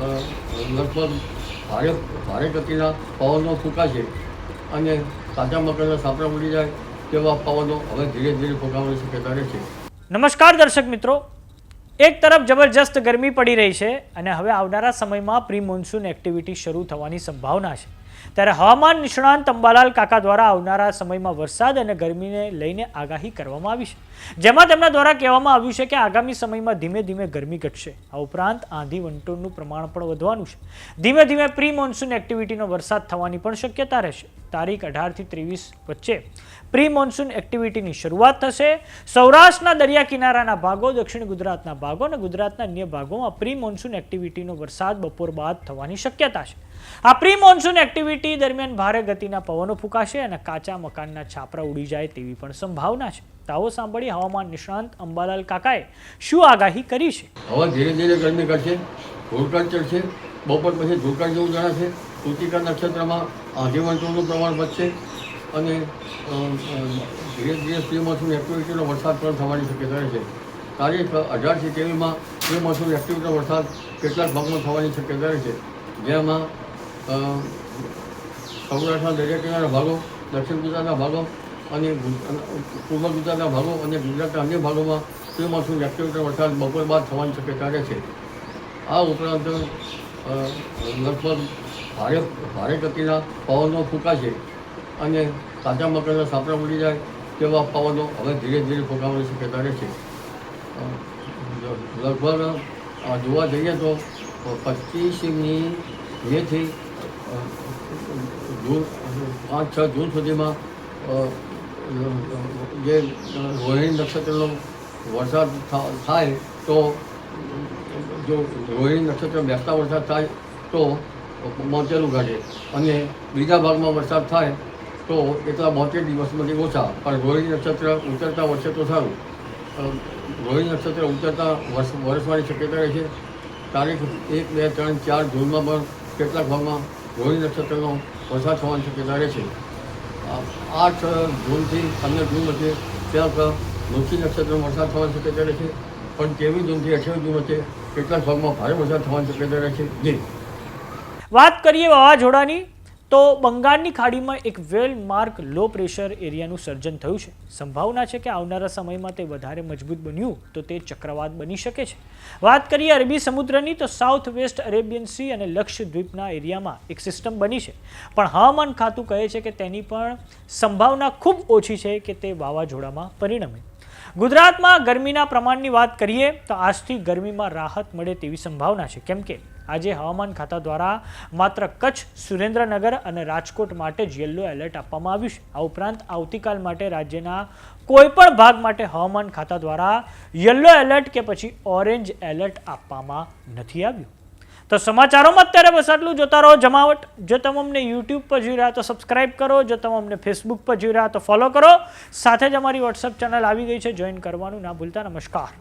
લગભગ ભારે ગતિના પવનો ફૂંકાશે અને કાચા મકાનના સાપડા ઉડી જાય તેવા પવનો હવે ધીરે ધીરે ફૂંકાવાની શક્યતા રહે છે. નમસ્કાર દર્શક મિત્રો, એક તરફ જબરજસ્ત ગરમી પડી રહી છે અને હવે આવનારા સમયમાં પ્રી મોન્સૂન એક્ટિવિટી શરૂ થવાની સંભાવના છે. ત્યારે હવામાન નિષ્ણાંત અંબાલાલ કાકા દ્વારા આવનારા સમયમાં વરસાદ અને ગરમીને લઈને આગાહી કરવામાં આવી છે, જેમાં તેમના દ્વારા કહેવામાં આવ્યું છે કે આગામી સમયમાં ધીમે ધીમે ગરમી ઘટશે. આ ઉપરાંત આંધી વંટોળનું પ્રમાણ પણ વધવાનું છે. ધીમે ધીમે પ્રી મોન્સૂન એક્ટિવિટીનો વરસાદ થવાની પણ શક્યતા રહેશે. તારીખ 18 થી 23 વચ્ચે પ્રી મોન્સૂન એક્ટિવિટીની શરૂઆત થશે. સૌરાષ્ટ્રના દરિયા કિનારાના ભાગો, દક્ષિણ ગુજરાતના ભાગો અને ગુજરાતના અન્ય ભાગોમાં પ્રી મોન્સૂન એક્ટિવિટીનો વરસાદ બપોર બાદ થવાની શક્યતા છે. આ પ્રી મોન્સૂન એક્ટિવિટી દરમિયાન ભારે ગતિના પવનો ફૂંકાશે અને કાચા મકાનના છાપરા ઉડી જાય તેવી પણ સંભાવના છે. તાવો સાંભળી હવામાન નિષ્ણાંત અંબાલાલ કાકાએ શું આગાહી કરી છે. હવે ધીરે ધીરે ગરમી ઘટશે, ધૂળકાટ ચડશે, બપોર પછી ધૂળકાટ જેવું જણાશે. કૃતિકા નક્ષત્રમાં આંધી વંટોળનું પ્રમાણ વધશે અને ધીરે ધીરે પ્રી મોન્સૂન એક્ટિવિટીનો વરસાદ પણ થવાની શક્યતા રહેશે. તારીખ 18 થી 23માં પ્રી મોન્સૂન એક્ટિવિટીનો વરસાદ કેટલાક ભાગમાં થવાની શક્યતા રહેશે, જેમાં સૌરાષ્ટ્રના દરિયા કિનારાના ભાગો, દક્ષિણ ગુજરાતના ભાગો અને પૂર્વ ગુજરાતના ભાગો અને ગુજરાતના અન્ય ભાગોમાં પ્રી મોન્સૂન એક્ટિવિટીનો વરસાદ બપોર બાદ થવાની શક્યતા રહેશે. આ ઉપરાંત લગભગ ભારે ગતિના પવનો ફૂંકાશે અને કાચા મકાનના સાપડા ઉડી જાય તેવા પવનો હવે ધીરે ધીરે ફૂંકાવાની શક્યતા રહેશે. લગભગ જોવા જઈએ તો 25મી મેથી જૂન 5-6 જૂન સુધીમાં જે રોહિણી નક્ષત્રનો વરસાદ થાય તો જો રોહિણી નક્ષત્ર બેસતા વરસાદ થાય તો મોતેલું ઘટે અને બીજા ભાગમાં વરસાદ થાય તો એટલા 72 દિવસમાંથી ઓછા, પણ રોહિણી નક્ષત્ર ઉતરતા વર્ષે તો સારું. રોહિણી નક્ષત્ર ઉતરતા વરસવાની શક્યતા રહે છે. તારીખ 1, 2, 3, 4 જૂનમાં પણ કેટલાક ભાગમાં રોહિણી નક્ષત્રનો વરસાદ થવાની શક્યતા રહે છે. 8 જૂનથી 15 જૂન વચ્ચે ક્યાંક વૃશ્ચિક નક્ષત્રનો વરસાદ થવાની શક્યતા રહે છે, પણ 23 જૂનથી 28 જૂન વચ્ચે કેટલાક ભાગમાં ભારે વરસાદ થવાની શક્યતા રહે છે. વાત કરીએ વાવાઝોડાની, તો બંગાળની ખાડીમાં એક વેલ માર્ક લો પ્રેશર એરિયાનું સર્જન થયું છે. સંભાવના છે કે આવનારા સમયમાં તે વધારે મજબૂત બન્યું તો તે ચક્રવાત બની શકે છે. વાત કરીએ અરબી સમુદ્રની, તો સાઉથ વેસ્ટ અરેબિયન સી અને લક્ષદ્વીપના એરિયામાં એક સિસ્ટમ બની છે, પણ હવામાન ખાતું કહે છે કે તેની પણ સંભાવના ખૂબ ઓછી છે કે તે વાવાઝોડામાં પરિણમે. ગુજરાતમાં ગરમીના પ્રમાણની વાત કરીએ તો આજથી ગરમીમાં રાહત મળે તેવી સંભાવના છે, કેમ કે આજે હવામાન ખાતા દ્વારા માત્ર કચ્છ, સુરેન્દ્રનગર અને રાજકોટ માટે જ યલો એલર્ટ આપવામાં આવ્યું છે. આ ઉપરાંત આવતીકાલ માટે રાજ્યના કોઈપણ ભાગ માટે હવામાન ખાતા દ્વારા યલો એલર્ટ કે પછી ઓરેન્જ એલર્ટ આપવામાં નથી આવ્યું. તો સમાચારોમાં અત્યારે બસ આટલું. જોતા રહો જમાવટ. જો તમે અમને યુટ્યુબ પર જોઈ રહ્યા તો સબસ્ક્રાઇબ કરો, જો તમે અમને ફેસબુક પર જોઈ રહ્યા તો ફોલો કરો. સાથે જ અમારી વોટ્સઅપ ચેનલ આવી ગઈ છે, જોઈન કરવાનું ના ભૂલતા. નમસ્કાર.